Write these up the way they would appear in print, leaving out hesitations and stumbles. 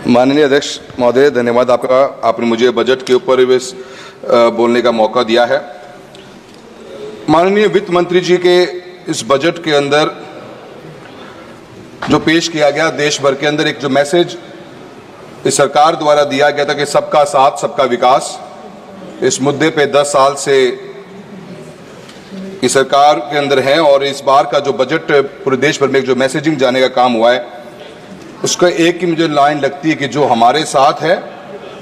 माननीय अध्यक्ष महोदय, धन्यवाद आपका। आपने मुझे बजट के ऊपर बोलने का मौका दिया है। माननीय वित्त मंत्री जी के इस बजट के अंदर जो पेश किया गया, देश भर के अंदर एक जो मैसेज इस सरकार द्वारा दिया गया था कि सबका साथ सबका विकास, इस मुद्दे पे 10 साल से इस सरकार के अंदर है और इस बार का जो बजट पूरे देश भर में जो मैसेजिंग जाने का काम हुआ है, उसका एक ही मुझे लाइन लगती है कि जो हमारे साथ है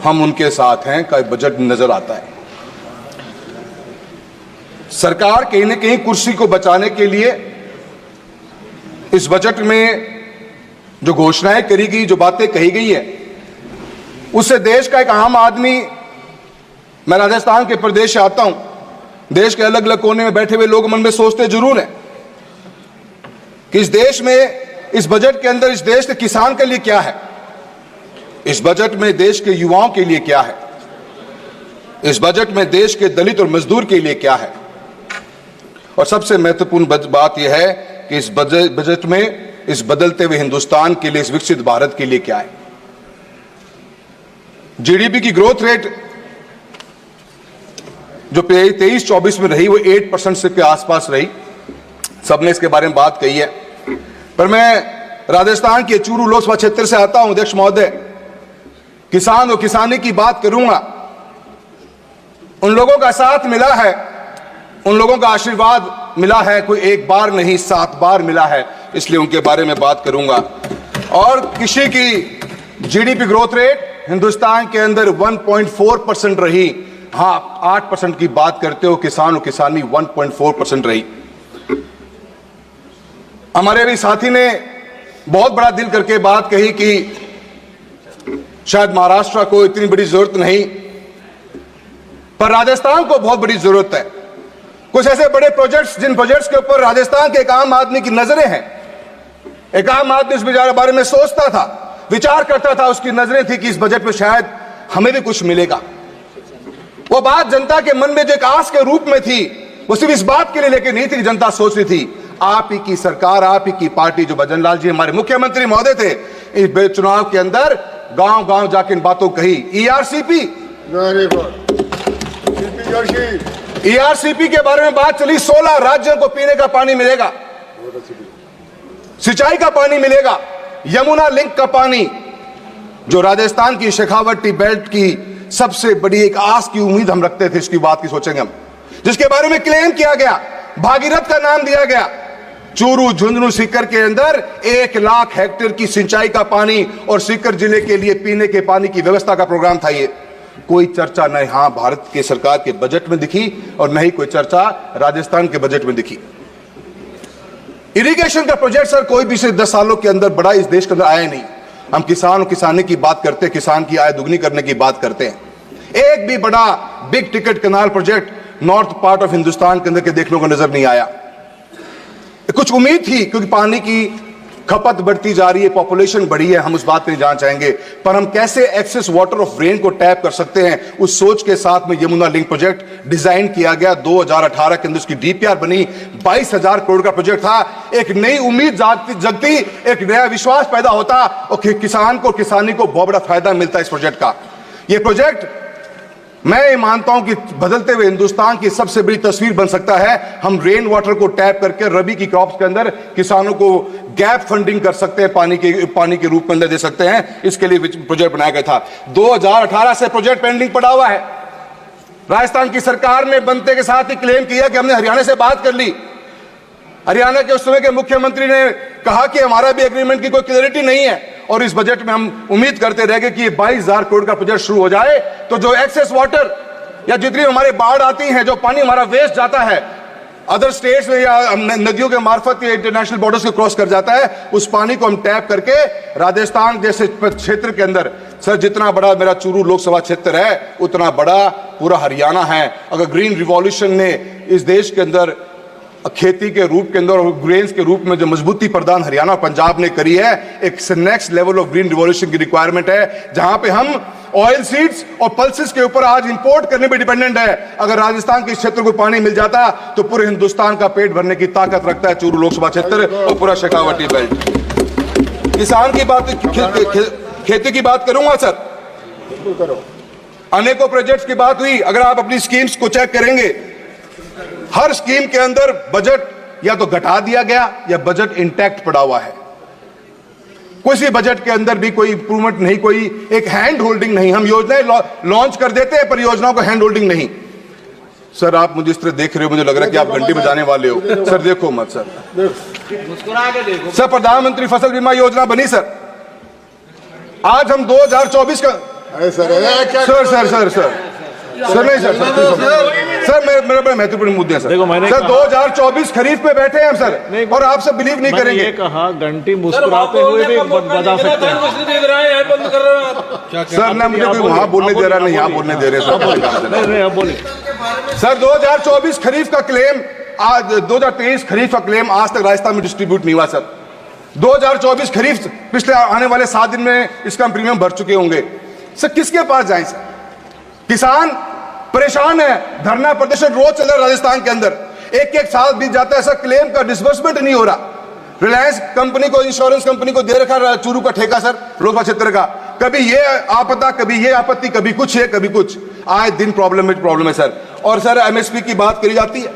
हम उनके साथ हैं का बजट नजर आता है। सरकार कहीं न कहीं कुर्सी को बचाने के लिए इस बजट में जो घोषणाएं करी गई, जो बातें कही गई है, उससे देश का एक आम आदमी, मैं राजस्थान के प्रदेश से आता हूं, देश के अलग अलग कोने में बैठे हुए लोग मन में सोचते जरूर हैं कि इस देश में, इस बजट के अंदर इस देश के किसान के लिए क्या है, इस बजट में देश के युवाओं के लिए क्या है, इस बजट में देश के दलित और मजदूर के लिए क्या है, और सबसे महत्वपूर्ण बात यह है कि इस बजट में इस बदलते हुए हिंदुस्तान के लिए, इस विकसित भारत के लिए क्या है। जीडीपी की ग्रोथ रेट जो 23-24 में रही वो 8% के आसपास रही, सबने इसके बारे में बात कही है। पर मैं राजस्थान के चूरू लोकसभा क्षेत्र से आता हूं अध्यक्ष महोदय, किसान और किसानी की बात करूंगा। उन लोगों का साथ मिला है, उन लोगों का आशीर्वाद मिला है, कोई एक बार नहीं 7 बार मिला है, इसलिए उनके बारे में बात करूंगा। और कृषि की जीडीपी ग्रोथ रेट हिंदुस्तान के अंदर 1.4% रही। हाँ, 8% की बात करते हो, किसान और किसानी 1.4% रही। हमारे भी साथी ने बहुत बड़ा दिल करके बात कही कि शायद महाराष्ट्र को इतनी बड़ी जरूरत नहीं, पर राजस्थान को बहुत बड़ी जरूरत है। कुछ ऐसे बड़े प्रोजेक्ट्स, जिन प्रोजेक्ट्स के ऊपर राजस्थान के एक आम आदमी की नजरें हैं, एक आम आदमी इस बारे में सोचता था, विचार करता था, उसकी नजरें थी कि इस बजट में शायद हमें भी कुछ मिलेगा। वो बात जनता के मन में जो एक आस के रूप में थी, वो सिर्फ इस बात के लिए लेके नहीं थी कि जनता सोच रही थी, आप ही की सरकार, आप ही की पार्टी, जो भजन लाल जी हमारे मुख्यमंत्री महोदय थे, इस चुनाव के अंदर गांव गांव जाके इन बातों कही। ईआरसीपी के बारे में बात चली, 16 राज्यों को पीने का पानी मिलेगा, सिंचाई का पानी मिलेगा, यमुना लिंक का पानी, जो राजस्थान की शेखावटी बेल्ट की सबसे बड़ी एक आस की उम्मीद हम रखते थे, इसकी बात की सोचेंगे हम, जिसके बारे में क्लेम किया गया, भागीरथ का नाम दिया गया। चूरू, झुंझुनू, सीकर के अंदर 1 लाख हेक्टेयर की सिंचाई का पानी और सीकर जिले के लिए पीने के पानी की व्यवस्था का प्रोग्राम था। ये कोई चर्चा न यहां भारत के सरकार के बजट में दिखी और न ही कोई चर्चा राजस्थान के बजट में दिखी। इरिगेशन का प्रोजेक्ट सर कोई भी से 10 सालों के अंदर बड़ा इस देश के अंदर आया नहीं। हम किसान और किसानी की बात करते हैं, किसान की आय दुगनी करने की बात करते हैं। एक भी बड़ा big ticket canal project north part of Hindustan के अंदर के देखने को नजर नहीं आया। कुछ उम्मीद थी क्योंकि पानी की खपत बढ़ती जा रही है, पॉपुलेशन बढ़ी है, हम उस बात पे जानना चाहेंगे, पर हम कैसे एक्सेस वाटर ऑफ रेन को टैप कर सकते हैं, उस सोच के साथ में यमुना लिंक प्रोजेक्ट डिजाइन किया गया। 2018 के अंदर उसकी डीपीआर बनी, 22,000 करोड़ का प्रोजेक्ट था। एक नई उम्मीद जगती, एक नया विश्वास पैदा होता और किसान को, किसानी को बहुत बड़ा फायदा मिलता इस प्रोजेक्ट का। ये प्रोजेक्ट मैं ये मानता हूं कि बदलते हुए हिंदुस्तान की सबसे बड़ी तस्वीर बन सकता है। हम रेन वाटर को टैप करके रबी की क्रॉप्स के अंदर किसानों को गैप फंडिंग कर सकते हैं, पानी के रूप में अंदर दे सकते हैं। इसके लिए प्रोजेक्ट बनाया गया था। 2018 से प्रोजेक्ट पेंडिंग पड़ा हुआ है। राजस्थान की सरकार ने बनते के साथ ही क्लेम किया कि हमने हरियाणा से बात कर ली। हरियाणा के उस समय के मुख्यमंत्री ने कहा कि हमारा भी एग्रीमेंट की कोई क्लैरिटी नहीं है, और इस बजट में हम उम्मीद करते रह गए कि 22,000 करोड़ का प्रोजेक्ट शुरू हो जाए तो जो एक्सेस वाटर या जितनी हमारे बाढ़ आती है, जो पानी हमारा वेस्ट जाता है अदर स्टेट्स में या नदियों के मार्फत या इंटरनेशनल बॉर्डर्स को क्रॉस कर जाता है, उस पानी को हम टैप करके राजस्थान जैसे क्षेत्र के अंदर, सर जितना बड़ा मेरा चूरू लोकसभा क्षेत्र है उतना बड़ा पूरा हरियाणा है। अगर ग्रीन रिवॉल्यूशन ने इस देश के अंदर खेती के रूप के अंदर और ग्रेन्स के रूप में जो मजबूती प्रदान हरियाणा और पंजाब ने करी है, एक next level of green revolution की रिक्वायरमेंट है, जहां पे हम ऑयल सीड्स और पल्सेस के ऊपर आज इंपोर्ट करने पे डिपेंडेंट है। अगर राजस्थान के क्षेत्र को पानी मिल जाता तो पूरे हिंदुस्तान का पेट भरने की ताकत रखता है चूरू लोकसभा क्षेत्र और पूरा शेखावटी बेल्ट। किसान की बात खेती की बात करूंगा सर, करो। अनेकों प्रोजेक्ट्स की बात हुई। अगर आप अपनी स्कीम्स को चेक करेंगे, हर स्कीम के अंदर बजट या तो घटा दिया गया या बजट इंटैक्ट पड़ा हुआ है। किसी बजट के अंदर भी कोई इंप्रूवमेंट नहीं, कोई एक हैंड होल्डिंग नहीं। हम योजनाएं लॉन्च कर देते हैं, परियोजनाओं को हैंड होल्डिंग नहीं। सर आप मुझे इस तरह देख रहे हो, मुझे लग रहा है कि आप घंटी बजाने वाले हो। सर देखो मत सर, मुस्कुरा के देखो सर। प्रधानमंत्री फसल बीमा योजना बनी सर, आज हम 2024 का sir sir sir sir sir नहीं सर सर मेरे बड़े महत्वपूर्ण मुद्दे हैं सर। 2024 खरीफ पे बैठे हैं हम सर, और आप सब बिलीव नहीं करेंगे। ये कहा घंटी मुस्कुराते हुए भी बजा सकते हैं सर। ना मुझे कोई वहां बोलने दे रहा, नहीं यहाँ बोलने दे रहे सर। बोलिए सर 2024 खरीफ का क्लेम आज 2023 खरीफ का क्लेम आज तक राजस्थान में डिस्ट्रीब्यूट नहीं हुआ सर। 2024 खरीफ पिछले आने वाले 7 दिन में इसका प्रीमियम भर चुके होंगे सर। किसके पास जाएं सर? किसान परेशान है, धरना प्रदर्शन रोज चल रहा है राजस्थान के अंदर। एक साल बीत जाता है सर, क्लेम का डिसबर्समेंट नहीं हो रहा। रिलायंस कंपनी को, इंश्योरेंस कंपनी को दे रखा चूरू का ठेका सर, लोकसभा क्षेत्र का। कभी ये आपदा, कभी ये आपत्ति, कभी कुछ है, कभी कुछ। आए दिन प्रॉब्लम है सर। और सर एमएसपी की बात करी जाती है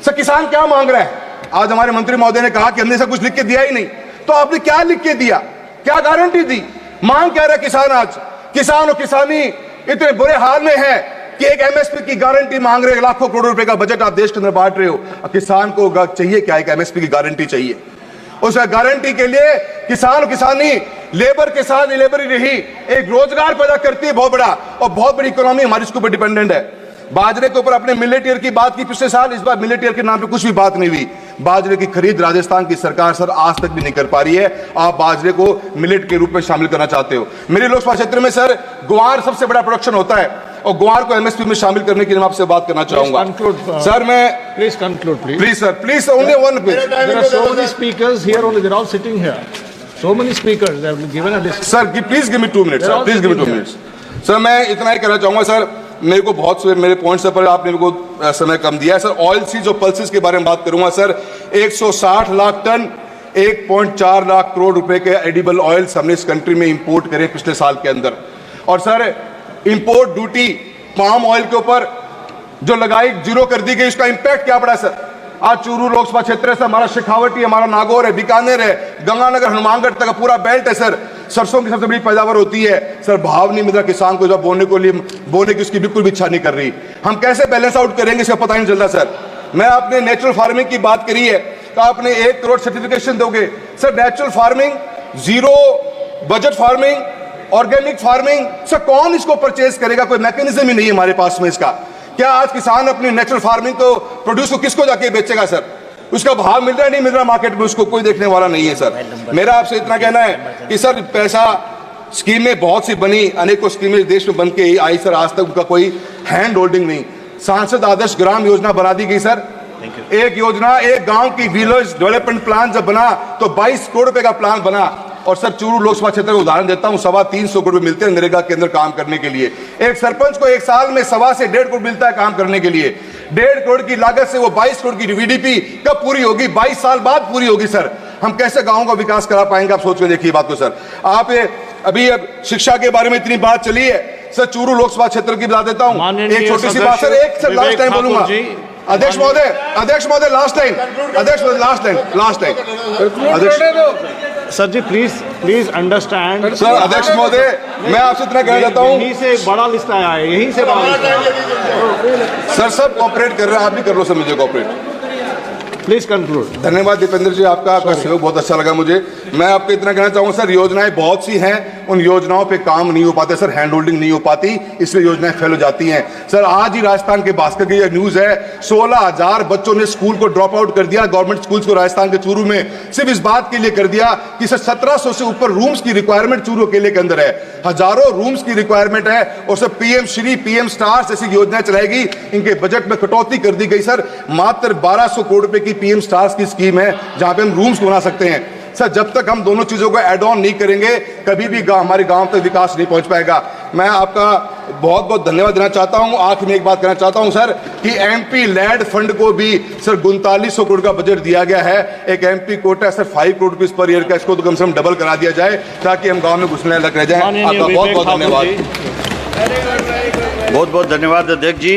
सर। किसान क्या मांग रहा है? आज हमारे मंत्री महोदय ने कहा कि हमने सब कुछ लिख के दिया ही नहीं। तो आपने क्या लिख के दिया? क्या गारंटी दी? मांग क्या रहा है किसान? आज किसान और किसानी इतने बुरे हाल में है कि एक एमएसपी की गारंटी मांग रहे हैं। लाखों करोड़ रुपए का बजट आप देश के अंदर बांट रहे हो, किसान को चाहिए क्या? एक एमएसपी की गारंटी चाहिए। उस गारंटी के लिए किसान और किसानी लेबर के साथ लेबर ही रही, एक रोजगार पैदा करती है बहुत बड़ा, और बहुत बड़ी इकोनॉमी हमारी इसके ऊपर डिपेंडेंट है। बाजरे के ऊपर अपने मिलेट ईयर की बात की पिछले साल, इस बार मिलेट ईयर के नाम पे कुछ भी बात नहीं हुई। बाजरे की खरीद राजस्थान की सरकार सर आज तक भी नहीं कर पा रही है। आप बाजरे को मिलेट के रूप में शामिल करना चाहते हो। मेरे लोकसभा क्षेत्र में सर ग्वार सबसे बड़ा प्रोडक्शन होता है, और ग्वार को एमएसपी में शामिल करने के लिए मैं आपसे बात करना चाहूंगा सर। मैं please conclude please sir, please only one please. There are so many speakers here only, they're all sitting here. So many speakers, they have given a list. Sir please give me 2 minutes sir, please give me 2 minutes sir. मैं इतना ही कहना चाहूंगा sir, मेरे को बहुत से मेरे points पर आपने मेरे को समय कम दिया है सर। ऑयल सीज और पल्सेस के बारे में बात करूंगा सर। 160 लाख टन 1.4 लाख करोड़ रुपए के एडिबल ऑयल्स हमने इस कंट्री में इंपोर्ट करे पिछले साल के अंदर। और sir import duty palm oil के ऊपर जो लगाई, जीरो कर दी गई, उसका इंपैक्ट क्या पड़ा सर? आज चूरू लोकसभा क्षेत्र है सर, हमारा शेखावटी, हमारा नागौर है, बीकानेर है, गंगानगर, हनुमानगढ़ तक का पूरा बेल्ट है सर। सरसों की सबसे बड़ी पैदावार होती है सर। भाव नहीं मिल रहा किसान को, जब बोने की उसकी बिल्कुल भी इच्छा नहीं कर रही। हम कैसे बैलेंस आउट करेंगे इसका पता नहीं चल रहा सर। मैं आपने नेचुरल फार्मिंग की बात करी है, तो आपने 1 करोड़ सर्टिफिकेशन दोगे sir. Natural farming, zero budget farming, organic farming sir, कौन इसको परचेज करेगा? कोई मैकेनिज्म ही नहीं है हमारे पास में इसका। क्या आज किसान अपनी नेचुरल फार्मिंग को प्रोड्यूस को किसको जाके बेचेगा सर? उसका भाव मिल रहा है, नहीं मिल रहा मार्केट में, उसको कोई देखने वाला नहीं है सर। मेरा आपसे इतना कहना है कि सर पैसा स्कीमें बहुत सी बनी, अनेकों स्कीमें देश में बन के आई सर, आज तक उनका कोई हैंड होल्डिंग नहीं। सांसद आदर्श ग्राम योजना बना दी गई सर। एक योजना, एक गांव की विलेज डेवलपमेंट प्लान जब बना तो 22 करोड़ रुपए का प्लान बना। और सर चूरू लोकसभा क्षेत्र का उदाहरण देता हूं, 325 करोड़ रुपए मिलते हैं नरेगा के अंदर काम करने के लिए। एक सरपंच को एक साल में 1.25 से 1.5 करोड़ मिलता है काम करने के लिए। 1.5 करोड़ की लागत से वो 22 करोड़ की वीडीपी कब पूरी होगी? 22 साल बाद पूरी होगी सर। हम कैसे गाँव का विकास करा पाएंगे? आप सोच के देखिए बात को सर। आप अभी शिक्षा के बारे में इतनी बात चली है सर, चूरू लोकसभा क्षेत्र की बता देता हूं, एक छोटी सी बात सर, एक सर लास्ट टाइम बोलूंगा। अध्यक्ष महोदय लास्ट टाइम, अध्यक्ष sir ji please understand sir. अध्यक्ष महोदय मैं आपसे इतना कहना चाहता हूँ, यहीं से बड़ा लिस्ट आया है, यहीं से बड़ा लिस्ट आया। सर सब कॉपरेट कर रहे हैं, आप भी कर लो सर मुझे कॉपरेट। Please conclude. धन्यवाद दीपेंद्र जी, आपका सहयोग बहुत अच्छा लगा मुझे। मैं आपको इतना कहना चाहूंगा सर, योजनाएं बहुत सी हैं, उन योजनाओं पे काम नहीं हो पाते सर, हैंड होल्डिंग नहीं हो पाती, इसलिए योजनाएं फेल हो जाती हैं सर। आज ही राजस्थान के भास्कर की न्यूज है, 16,000 बच्चों ने स्कूल को ड्रॉप आउट कर दिया, गवर्नमेंट स्कूल्स को राजस्थान के चूरू में, सिर्फ इस बात के लिए कर दिया कि सर 1700 से ऊपर रूम्स की रिक्वायरमेंट चूरू अकेले के अंदर है, हजारों रूम्स की रिक्वायरमेंट है। और sir PM Shri, PM stars ऐसी योजनाएं चलाएगी, इनके बजट में कटौती कर दी गई सर। मात्र 1200 करोड़ रुपए की पीएम स्टार्स की स्कीम है, जहां पे हम रूम्स बना सकते हैं। सर जब तक हम दोनों चीजों को ऐड ऑन नहीं करेंगे कभी भी हमारे गांव तक विकास नहीं पहुंच पाएगा। मैं आपका बहुत बहुत धन्यवाद देना चाहता हूं। आखिर में एक बात कहना चाहता हूं सर कि एमपी लैंड फंड को भी सर 3900 करोड़ का बजट दिया गया है। एक MP quota sir 5 crore rupees per year का, इसको तो कम से कम डबल करा दिया जाए ताकि हम गांव में घुसने लग रह जाए। आपका बहुत बहुत धन्यवाद। बहुत बहुत धन्यवाद अध्यक्ष जी।